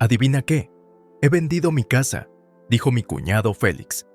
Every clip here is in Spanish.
¿Adivina qué? He vendido mi casa, dijo mi cuñado Félix.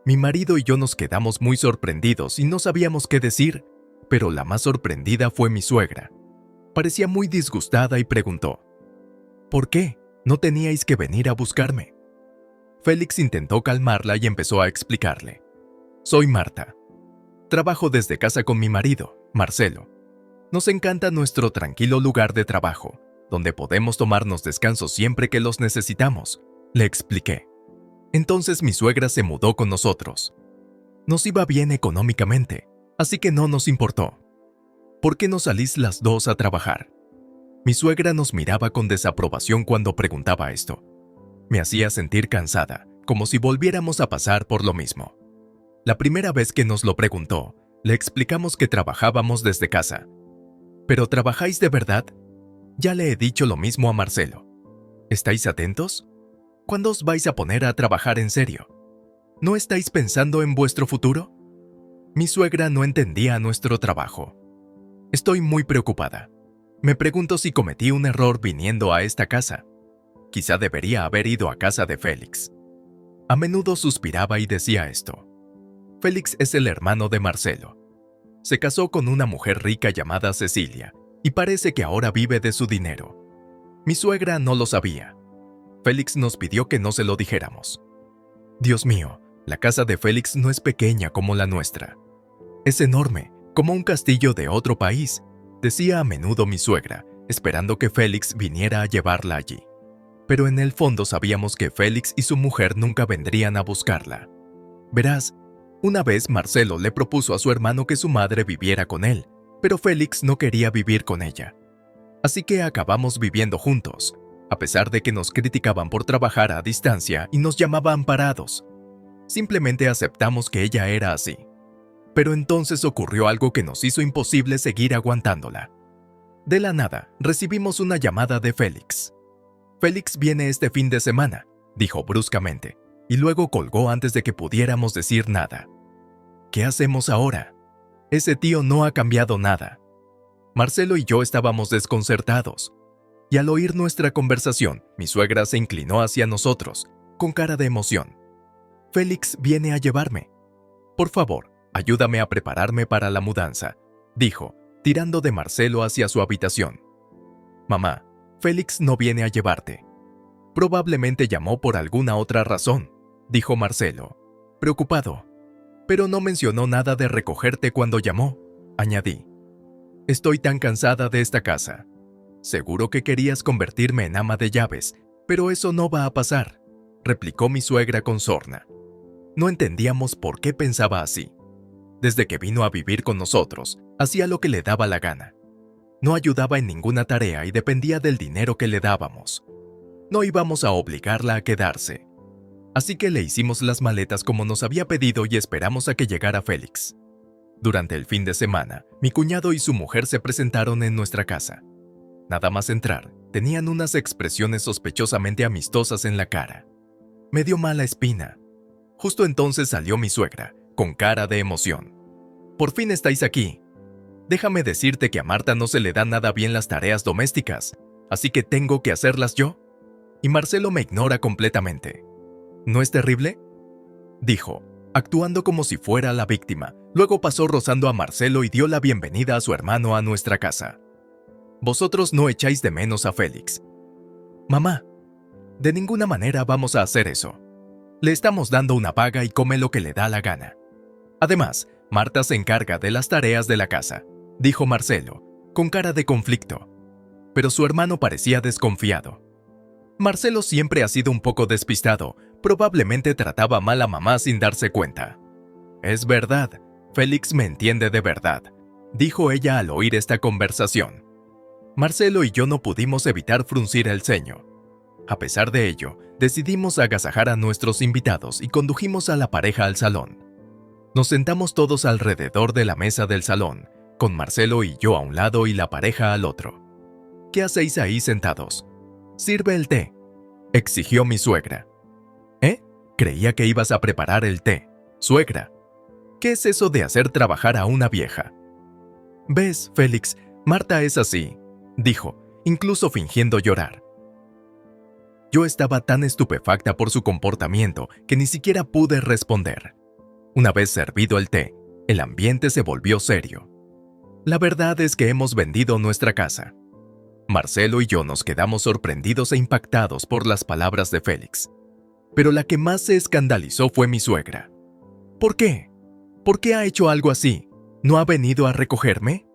Mi marido y yo nos quedamos muy sorprendidos y no sabíamos qué decir, pero la más sorprendida fue mi suegra. Parecía muy disgustada y preguntó: ¿por qué? ¿No teníais que venir a buscarme? Félix intentó calmarla y empezó a explicarle. Soy Marta. Trabajo desde casa con mi marido, Marcelo. Nos encanta nuestro tranquilo lugar de trabajo, donde podemos tomarnos descansos siempre que los necesitamos, le expliqué. Entonces mi suegra se mudó con nosotros. Nos iba bien económicamente, así que no nos importó. ¿Por qué no salís las dos a trabajar? Mi suegra nos miraba con desaprobación cuando preguntaba esto. Me hacía sentir cansada, como si volviéramos a pasar por lo mismo. La primera vez que nos lo preguntó, le explicamos que trabajábamos desde casa. ¿Pero trabajáis de verdad? Ya le he dicho lo mismo a Marcelo. ¿Estáis atentos? ¿Cuándo os vais a poner a trabajar en serio? ¿No estáis pensando en vuestro futuro? Mi suegra no entendía nuestro trabajo. Estoy muy preocupada. Me pregunto si cometí un error viniendo a esta casa. Quizá debería haber ido a casa de Félix. A menudo suspiraba y decía esto. Félix es el hermano de Marcelo. Se casó con una mujer rica llamada Cecilia y parece que ahora vive de su dinero. Mi suegra no lo sabía. Félix nos pidió que no se lo dijéramos. Dios mío, la casa de Félix no es pequeña como la nuestra. Es enorme, como un castillo de otro país, decía a menudo mi suegra, esperando que Félix viniera a llevarla allí. Pero en el fondo sabíamos que Félix y su mujer nunca vendrían a buscarla. Verás, una vez Marcelo le propuso a su hermano que su madre viviera con él, pero Félix no quería vivir con ella. Así que acabamos viviendo juntos, a pesar de que nos criticaban por trabajar a distancia y nos llamaban parados. Simplemente aceptamos que ella era así. Pero entonces ocurrió algo que nos hizo imposible seguir aguantándola. De la nada, recibimos una llamada de Félix. Félix viene este fin de semana, dijo bruscamente, y luego colgó antes de que pudiéramos decir nada. ¿Qué hacemos ahora? Ese tío no ha cambiado nada. Marcelo y yo estábamos desconcertados, y al oír nuestra conversación, mi suegra se inclinó hacia nosotros, con cara de emoción. Félix viene a llevarme. Por favor, ayúdame a prepararme para la mudanza, dijo, tirando de Marcelo hacia su habitación. Mamá, Félix no viene a llevarte. Probablemente llamó por alguna otra razón, dijo Marcelo, preocupado. Pero no mencionó nada de recogerte cuando llamó, añadí. Estoy tan cansada de esta casa. Seguro que querías convertirme en ama de llaves, pero eso no va a pasar, replicó mi suegra con sorna. No entendíamos por qué pensaba así. Desde que vino a vivir con nosotros, hacía lo que le daba la gana. No ayudaba en ninguna tarea y dependía del dinero que le dábamos. No íbamos a obligarla a quedarse. Así que le hicimos las maletas como nos había pedido y esperamos a que llegara Félix. Durante el fin de semana, mi cuñado y su mujer se presentaron en nuestra casa. Nada más entrar, tenían unas expresiones sospechosamente amistosas en la cara. Me dio mala espina. Justo entonces salió mi suegra, con cara de emoción. «Por fin estáis aquí. Déjame decirte que a Marta no se le dan nada bien las tareas domésticas, así que tengo que hacerlas yo. Y Marcelo me ignora completamente. ¿No es terrible?», dijo, actuando como si fuera la víctima. Luego pasó rozando a Marcelo y dio la bienvenida a su hermano a nuestra casa. «Vosotros no echáis de menos a Félix». «Mamá, de ninguna manera vamos a hacer eso. Le estamos dando una paga y come lo que le da la gana. Además, Marta se encarga de las tareas de la casa», dijo Marcelo, con cara de conflicto. Pero su hermano parecía desconfiado. Marcelo siempre ha sido un poco despistado, probablemente trataba mal a mamá sin darse cuenta. «Es verdad, Félix me entiende de verdad», dijo ella al oír esta conversación. Marcelo y yo no pudimos evitar fruncir el ceño. A pesar de ello, decidimos agasajar a nuestros invitados y condujimos a la pareja al salón. Nos sentamos todos alrededor de la mesa del salón, con Marcelo y yo a un lado y la pareja al otro. «¿Qué hacéis ahí sentados? Sirve el té», exigió mi suegra. «¿Eh? Creía que ibas a preparar el té. Suegra, ¿qué es eso de hacer trabajar a una vieja?» «¿Ves, Félix? Marta es así», dijo, incluso fingiendo llorar. Yo estaba tan estupefacta por su comportamiento que ni siquiera pude responder. Una vez servido el té, el ambiente se volvió serio. La verdad es que hemos vendido nuestra casa. Marcelo y yo nos quedamos sorprendidos e impactados por las palabras de Félix. Pero la que más se escandalizó fue mi suegra. ¿Por qué? ¿Por qué ha hecho algo así? ¿No ha venido a recogerme?,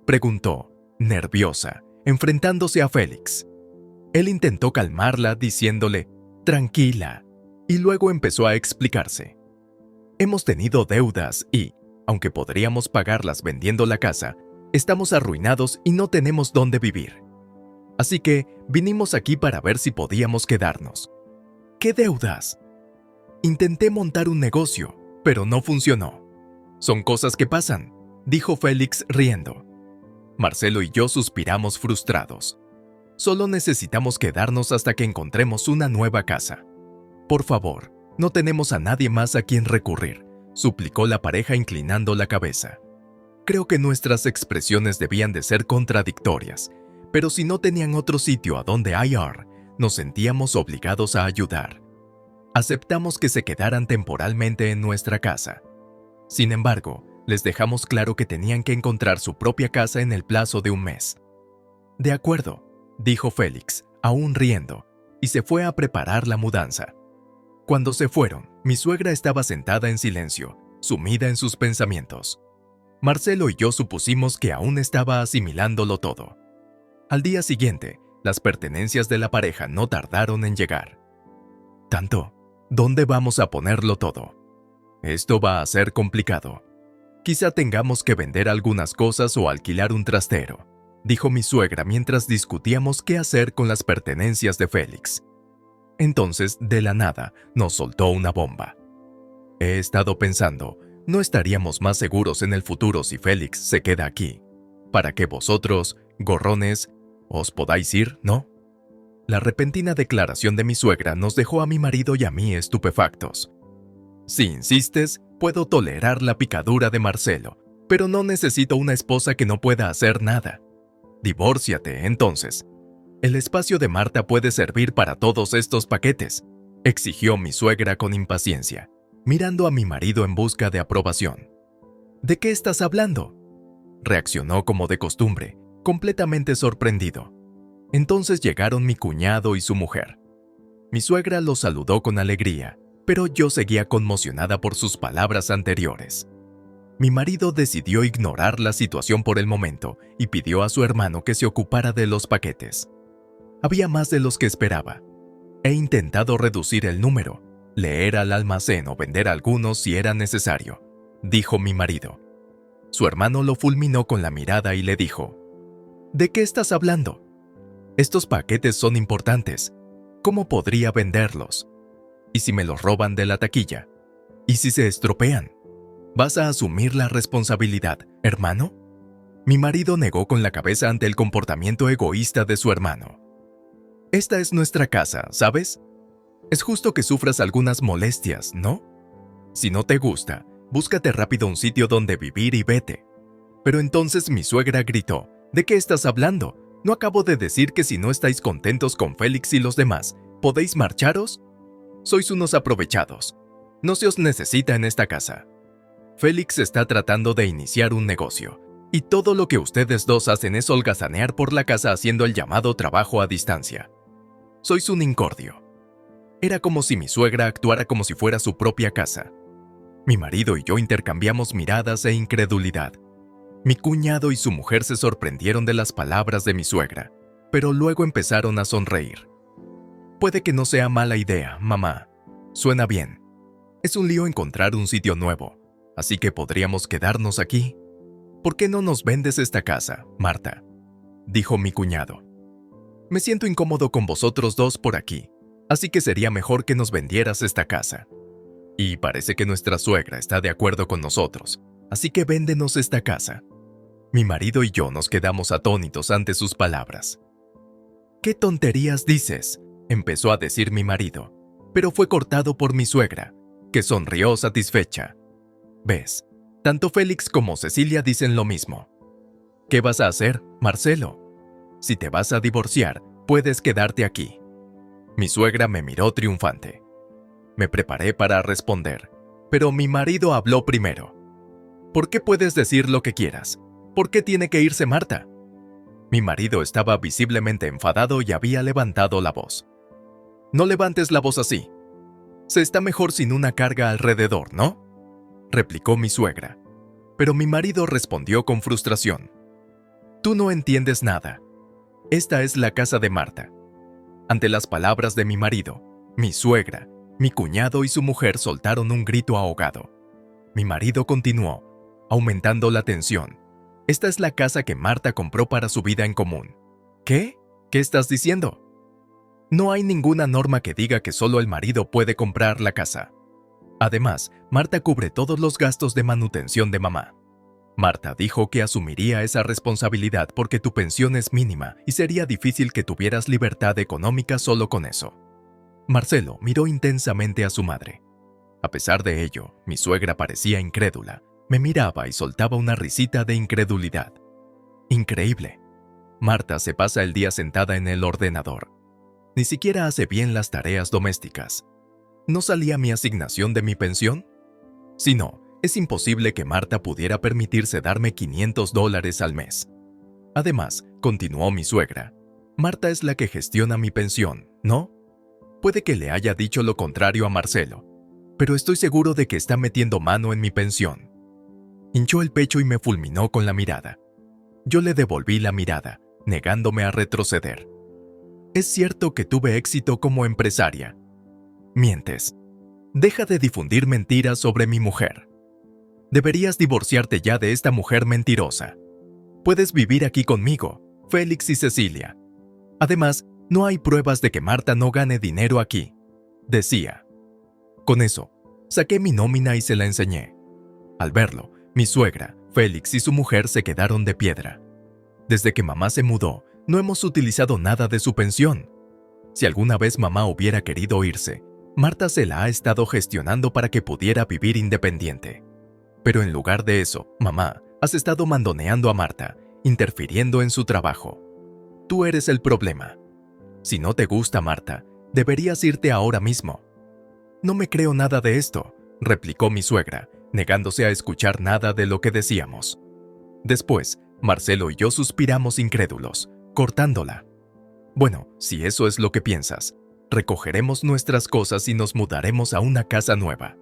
preguntó, nerviosa, enfrentándose a Félix. Él intentó calmarla diciéndole, tranquila, y luego empezó a explicarse. Hemos tenido deudas y, aunque podríamos pagarlas vendiendo la casa, estamos arruinados y no tenemos dónde vivir. Así que vinimos aquí para ver si podíamos quedarnos. ¿Qué deudas? Intenté montar un negocio, pero no funcionó. Son cosas que pasan, dijo Félix riendo. Marcelo y yo suspiramos frustrados. Solo necesitamos quedarnos hasta que encontremos una nueva casa. Por favor, no tenemos a nadie más a quien recurrir, suplicó la pareja inclinando la cabeza. Creo que nuestras expresiones debían de ser contradictorias, pero si no tenían otro sitio a donde ir, nos sentíamos obligados a ayudar. Aceptamos que se quedaran temporalmente en nuestra casa. Sin embargo, les dejamos claro que tenían que encontrar su propia casa en el plazo de un mes. De acuerdo, dijo Félix, aún riendo, y se fue a preparar la mudanza. Cuando se fueron, mi suegra estaba sentada en silencio, sumida en sus pensamientos. Marcelo y yo supusimos que aún estaba asimilándolo todo. Al día siguiente, las pertenencias de la pareja no tardaron en llegar. Tanto, ¿dónde vamos a ponerlo todo? Esto va a ser complicado. Quizá tengamos que vender algunas cosas o alquilar un trastero, dijo mi suegra mientras discutíamos qué hacer con las pertenencias de Félix. Entonces, de la nada, nos soltó una bomba. He estado pensando, no estaríamos más seguros en el futuro si Félix se queda aquí, para que vosotros, gorrones, os podáis ir, ¿no? La repentina declaración de mi suegra nos dejó a mi marido y a mí estupefactos. Si insistes, puedo tolerar la picadura de Marcelo, pero no necesito una esposa que no pueda hacer nada. Divórciate, entonces. El espacio de Marta puede servir para todos estos paquetes, exigió mi suegra con impaciencia, mirando a mi marido en busca de aprobación. ¿De qué estás hablando?, reaccionó como de costumbre, completamente sorprendido. Entonces llegaron mi cuñado y su mujer. Mi suegra los saludó con alegría, pero yo seguía conmocionada por sus palabras anteriores. Mi marido decidió ignorar la situación por el momento y pidió a su hermano que se ocupara de los paquetes. Había más de los que esperaba. He intentado reducir el número, leer al almacén o vender algunos si era necesario, dijo mi marido. Su hermano lo fulminó con la mirada y le dijo, ¿de qué estás hablando? Estos paquetes son importantes. ¿Cómo podría venderlos? ¿Y si me los roban de la taquilla? ¿Y si se estropean? ¿Vas a asumir la responsabilidad, hermano? Mi marido negó con la cabeza ante el comportamiento egoísta de su hermano. Esta es nuestra casa, ¿sabes? Es justo que sufras algunas molestias, ¿no? Si no te gusta, búscate rápido un sitio donde vivir y vete. Pero entonces mi suegra gritó, ¿de qué estás hablando? ¿No acabo de decir que si no estáis contentos con Félix y los demás, podéis marcharos? Sois unos aprovechados. No se os necesita en esta casa. Félix está tratando de iniciar un negocio, y todo lo que ustedes dos hacen es holgazanear por la casa haciendo el llamado trabajo a distancia. Sois un incordio. Era como si mi suegra actuara como si fuera su propia casa. Mi marido y yo intercambiamos miradas e incredulidad. Mi cuñado y su mujer se sorprendieron de las palabras de mi suegra, pero luego empezaron a sonreír. Puede que no sea mala idea, mamá. Suena bien. Es un lío encontrar un sitio nuevo, así que podríamos quedarnos aquí. ¿Por qué no nos vendes esta casa, Marta?, dijo mi cuñado. Me siento incómodo con vosotros dos por aquí, así que sería mejor que nos vendieras esta casa. Y parece que nuestra suegra está de acuerdo con nosotros, así que véndenos esta casa. Mi marido y yo nos quedamos atónitos ante sus palabras. ¿Qué tonterías dices?, empezó a decir mi marido, pero fue cortado por mi suegra, que sonrió satisfecha. ¿Ves? Tanto Félix como Cecilia dicen lo mismo. ¿Qué vas a hacer, Marcelo? Si te vas a divorciar, puedes quedarte aquí. Mi suegra me miró triunfante. Me preparé para responder, pero mi marido habló primero. ¿Por qué puedes decir lo que quieras? ¿Por qué tiene que irse Marta? Mi marido estaba visiblemente enfadado y había levantado la voz. No levantes la voz así. Se está mejor sin una carga alrededor, ¿no? Replicó mi suegra. Pero mi marido respondió con frustración. Tú no entiendes nada. Esta es la casa de Marta. Ante las palabras de mi marido, mi suegra, mi cuñado y su mujer soltaron un grito ahogado. Mi marido continuó, aumentando la tensión. Esta es la casa que Marta compró para su vida en común. ¿Qué? ¿Qué estás diciendo? No hay ninguna norma que diga que solo el marido puede comprar la casa. Además, Marta cubre todos los gastos de manutención de mamá. Marta dijo que asumiría esa responsabilidad porque tu pensión es mínima y sería difícil que tuvieras libertad económica solo con eso. Marcelo miró intensamente a su madre. A pesar de ello, mi suegra parecía incrédula. Me miraba y soltaba una risita de incredulidad. Increíble. Marta se pasa el día sentada en el ordenador. Ni siquiera hace bien las tareas domésticas. ¿No salía mi asignación de mi pensión? Si no, es imposible que Marta pudiera permitirse darme $500 al mes. Además, continuó mi suegra, Marta es la que gestiona mi pensión, ¿no? Puede que le haya dicho lo contrario a Marcelo, pero estoy seguro de que está metiendo mano en mi pensión. Hinchó el pecho y me fulminó con la mirada. Yo le devolví la mirada, negándome a retroceder. Es cierto que tuve éxito como empresaria. Mientes. Deja de difundir mentiras sobre mi mujer. Deberías divorciarte ya de esta mujer mentirosa. Puedes vivir aquí conmigo, Félix y Cecilia. Además, no hay pruebas de que Marta no gane dinero aquí, decía. Con eso, saqué mi nómina y se la enseñé. Al verlo, mi suegra, Félix y su mujer se quedaron de piedra. Desde que mamá se mudó, no hemos utilizado nada de su pensión. Si alguna vez mamá hubiera querido irse, Marta se la ha estado gestionando para que pudiera vivir independiente. Pero en lugar de eso, mamá, has estado mandoneando a Marta, interfiriendo en su trabajo. Tú eres el problema. Si no te gusta Marta, deberías irte ahora mismo. No me creo nada de esto, replicó mi suegra, negándose a escuchar nada de lo que decíamos. Después, Marcelo y yo suspiramos incrédulos, cortándola. Bueno, si eso es lo que piensas, recogeremos nuestras cosas y nos mudaremos a una casa nueva.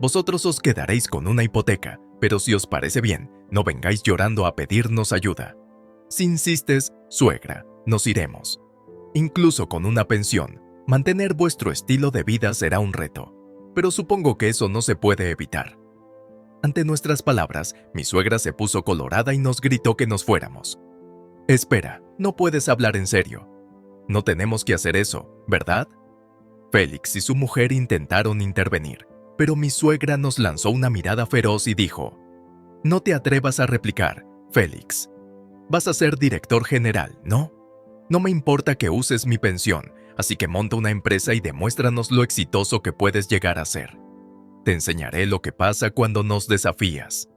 Vosotros os quedaréis con una hipoteca, pero si os parece bien, no vengáis llorando a pedirnos ayuda. Si insistes, suegra, nos iremos. Incluso con una pensión, mantener vuestro estilo de vida será un reto, pero supongo que eso no se puede evitar. Ante nuestras palabras, mi suegra se puso colorada y nos gritó que nos fuéramos. Espera, no puedes hablar en serio. No tenemos que hacer eso, ¿verdad? Félix y su mujer intentaron intervenir, pero mi suegra nos lanzó una mirada feroz y dijo: No te atrevas a replicar, Félix. Vas a ser director general, ¿no? No me importa que uses mi pensión, así que monta una empresa y demuéstranos lo exitoso que puedes llegar a ser. Te enseñaré lo que pasa cuando nos desafías.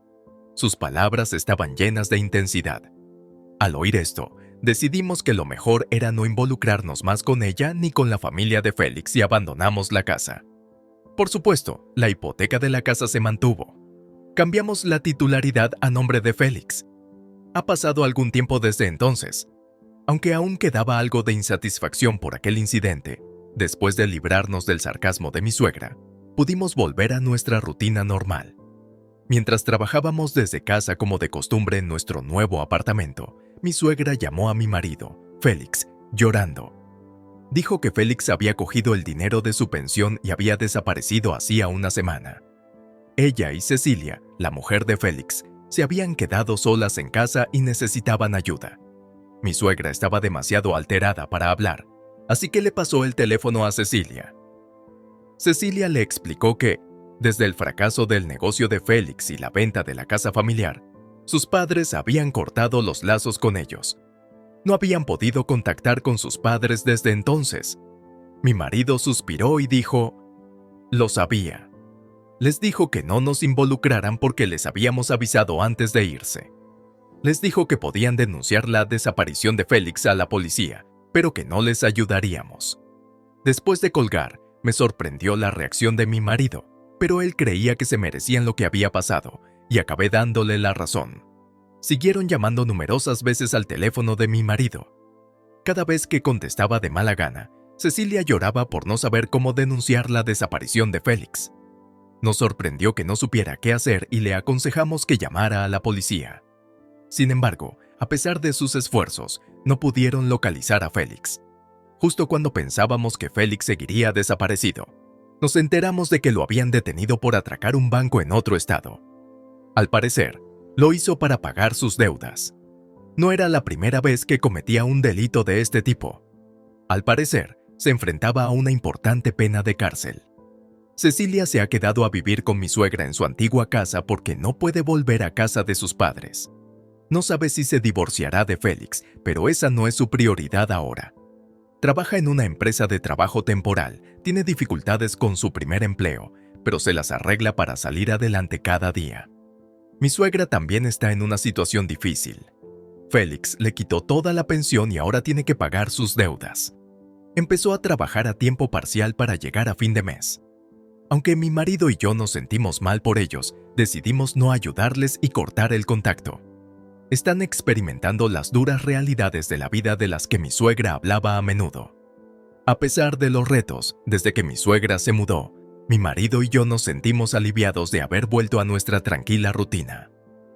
Sus palabras estaban llenas de intensidad. Al oír esto, decidimos que lo mejor era no involucrarnos más con ella ni con la familia de Félix y abandonamos la casa. Por supuesto, la hipoteca de la casa se mantuvo. Cambiamos la titularidad a nombre de Félix. Ha pasado algún tiempo desde entonces. Aunque aún quedaba algo de insatisfacción por aquel incidente, después de librarnos del sarcasmo de mi suegra, pudimos volver a nuestra rutina normal. Mientras trabajábamos desde casa como de costumbre en nuestro nuevo apartamento, mi suegra llamó a mi marido, Félix, llorando. Dijo que Félix había cogido el dinero de su pensión y había desaparecido hacía una semana. Ella y Cecilia, la mujer de Félix, se habían quedado solas en casa y necesitaban ayuda. Mi suegra estaba demasiado alterada para hablar, así que le pasó el teléfono a Cecilia. Cecilia le explicó que, desde el fracaso del negocio de Félix y la venta de la casa familiar, sus padres habían cortado los lazos con ellos. No habían podido contactar con sus padres desde entonces. Mi marido suspiró y dijo: Lo sabía. Les dijo que no nos involucraran porque les habíamos avisado antes de irse. Les dijo que podían denunciar la desaparición de Félix a la policía, pero que no les ayudaríamos. Después de colgar, me sorprendió la reacción de mi marido, pero él creía que se merecían lo que había pasado y acabé dándole la razón. Siguieron llamando numerosas veces al teléfono de mi marido. Cada vez que contestaba de mala gana, Cecilia lloraba por no saber cómo denunciar la desaparición de Félix. Nos sorprendió que no supiera qué hacer y le aconsejamos que llamara a la policía. Sin embargo, a pesar de sus esfuerzos, no pudieron localizar a Félix. Justo cuando pensábamos que Félix seguiría desaparecido, nos enteramos de que lo habían detenido por atracar un banco en otro estado. Al parecer, lo hizo para pagar sus deudas. No era la primera vez que cometía un delito de este tipo. Al parecer, se enfrentaba a una importante pena de cárcel. Cecilia se ha quedado a vivir con mi suegra en su antigua casa porque no puede volver a casa de sus padres. No sabe si se divorciará de Félix, pero esa no es su prioridad ahora. Trabaja en una empresa de trabajo temporal, tiene dificultades con su primer empleo, pero se las arregla para salir adelante cada día. Mi suegra también está en una situación difícil. Félix le quitó toda la pensión y ahora tiene que pagar sus deudas. Empezó a trabajar a tiempo parcial para llegar a fin de mes. Aunque mi marido y yo nos sentimos mal por ellos, decidimos no ayudarles y cortar el contacto. Están experimentando las duras realidades de la vida de las que mi suegra hablaba a menudo. A pesar de los retos, desde que mi suegra se mudó, mi marido y yo nos sentimos aliviados de haber vuelto a nuestra tranquila rutina.